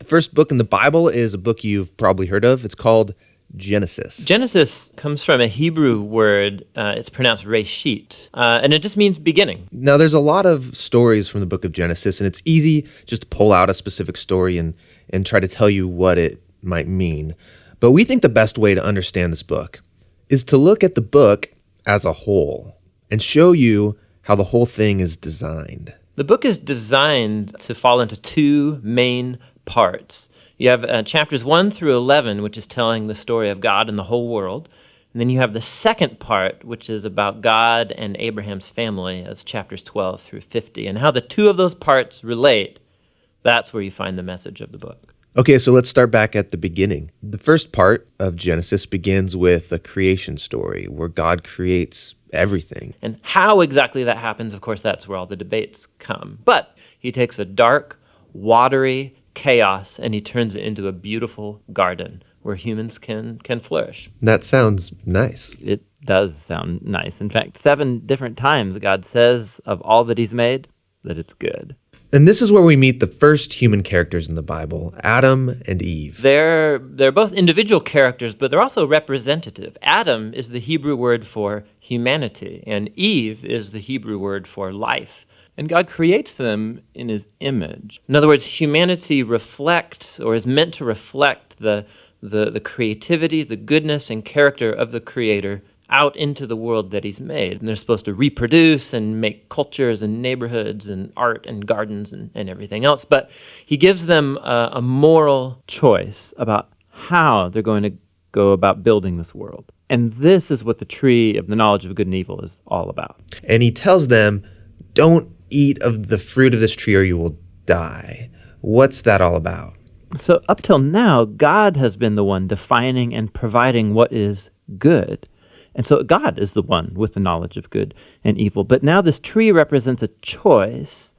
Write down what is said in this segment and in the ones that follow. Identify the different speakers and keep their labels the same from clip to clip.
Speaker 1: The first book in the Bible is a book you've probably heard of. It's called Genesis.
Speaker 2: Genesis comes from a Hebrew word. It's pronounced reshit, and it just means beginning.
Speaker 1: Now, there's a lot of stories from the book of Genesis, and it's easy just to pull out a specific story and try to tell you what it might mean. But we think the best way to understand this book is to look at the book as a whole and show you how the whole thing is designed.
Speaker 2: The book is designed to fall into two main parts. You have chapters 1 through 11, which is telling the story of God and the whole world. And then you have the second part, which is about God and Abraham's family, as chapters 12 through 50. And how the two of those parts relate, that's where you find the message of the book.
Speaker 1: Okay, so let's start back at the beginning. The first part of Genesis begins with a creation story where God creates everything.
Speaker 2: And how exactly that happens, of course, that's where all the debates come. But he takes a dark, watery chaos and he turns it into a beautiful garden where humans can flourish.
Speaker 1: That sounds nice.
Speaker 3: It does sound nice. In fact, 7 different times God says of all that he's made that it's good.
Speaker 1: And this is where we meet the first human characters in the Bible, Adam and Eve.
Speaker 2: They're both individual characters, but they're also representative. Adam is the Hebrew word for humanity, and Eve is the Hebrew word for life. And God creates them in his image. In other words, humanity reflects, or is meant to reflect, the creativity, the goodness, and character of the Creator out into the world that he's made. And they're supposed to reproduce and make cultures and neighborhoods and art and gardens and everything else. But he gives them a moral
Speaker 3: choice about how they're going to go about building this world. And this is what the tree of the knowledge of good and evil is all about.
Speaker 1: And he tells them, don't eat of the fruit of this tree or you will die. What's that all about?
Speaker 3: So up till now, God has been the one defining and providing what is good. And so God is the one with the knowledge of good and evil. But now this tree represents a choice.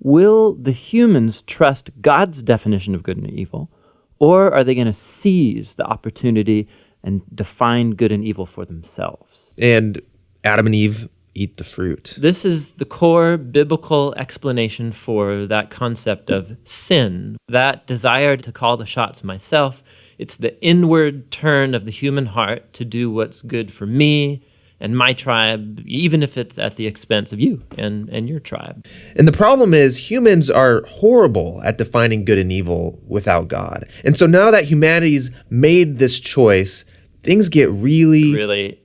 Speaker 3: Will the humans trust God's definition of good and evil, or are they going to seize the opportunity and define good and evil for themselves?
Speaker 1: And Adam and Eve eat the fruit.
Speaker 2: This is the core biblical explanation for that concept of sin, that desire to call the shots myself. It's the inward turn of the human heart to do what's good for me and my tribe, even if it's at the expense of you and your tribe.
Speaker 1: And the problem is humans are horrible at defining good and evil without God. And so now that humanity's made this choice, things get really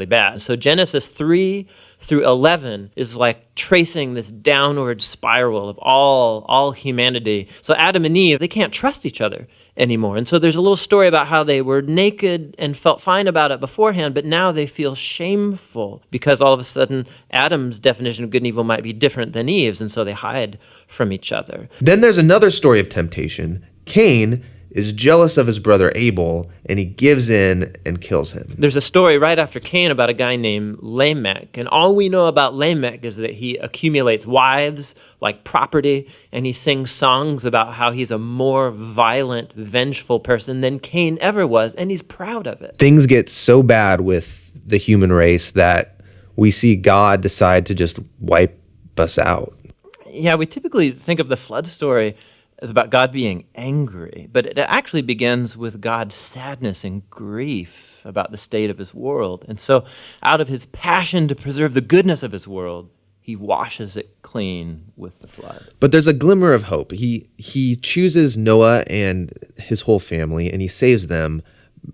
Speaker 2: bad. So Genesis 3 through 11 is like tracing this downward spiral of all humanity. So Adam and Eve, they can't trust each other anymore. And so there's a little story about how they were naked and felt fine about it beforehand, but now they feel shameful because all of a sudden Adam's definition of good and evil might be different than Eve's, and so they hide from each other.
Speaker 1: Then there's another story of temptation. Cain is jealous of his brother Abel, and he gives in and kills him.
Speaker 2: There's a story right after Cain about a guy named Lamech, and all we know about Lamech is that he accumulates wives like property, and he sings songs about how he's a more violent, vengeful person than Cain ever was, and he's proud of it.
Speaker 1: Things get so bad with the human race that we see God decide to just wipe us out.
Speaker 2: Yeah, we typically think of the flood story is about God being angry, but it actually begins with God's sadness and grief about the state of his world. And so out of his passion to preserve the goodness of his world, he washes it clean with the flood.
Speaker 1: But there's a glimmer of hope. He chooses Noah and his whole family, and he saves them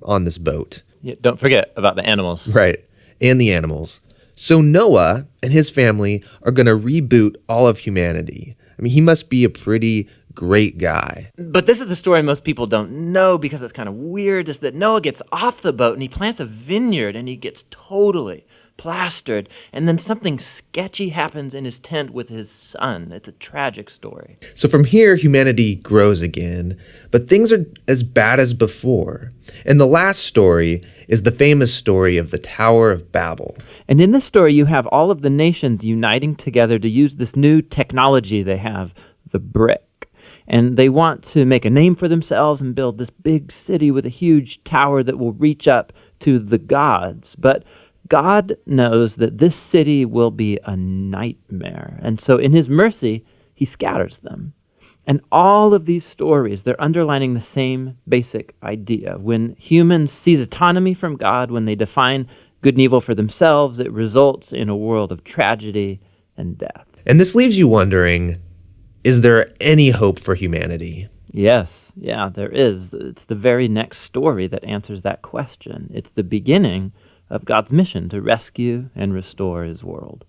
Speaker 1: on this boat.
Speaker 2: Yeah, don't forget about the animals.
Speaker 1: Right, and the animals. So Noah and his family are going to reboot all of humanity. I mean, he must be a pretty great guy.
Speaker 2: But this is the story most people don't know because it's kind of weird, is that Noah gets off the boat and he plants a vineyard and he gets totally plastered. And then something sketchy happens in his tent with his son. It's a tragic story.
Speaker 1: So from here, humanity grows again, but things are as bad as before. And the last story is the famous story of the Tower of Babel.
Speaker 3: And in this story, you have all of the nations uniting together to use this new technology they have, the brick. And they want to make a name for themselves and build this big city with a huge tower that will reach up to the gods. But God knows that this city will be a nightmare. And so in his mercy, he scatters them. And all of these stories, they're underlining the same basic idea. When humans seize autonomy from God, when they define good and evil for themselves, it results in a world of tragedy and death.
Speaker 1: And this leaves you wondering, is there any hope for humanity?
Speaker 3: Yes, yeah, there is. It's the very next story that answers that question. It's the beginning of God's mission to rescue and restore his world.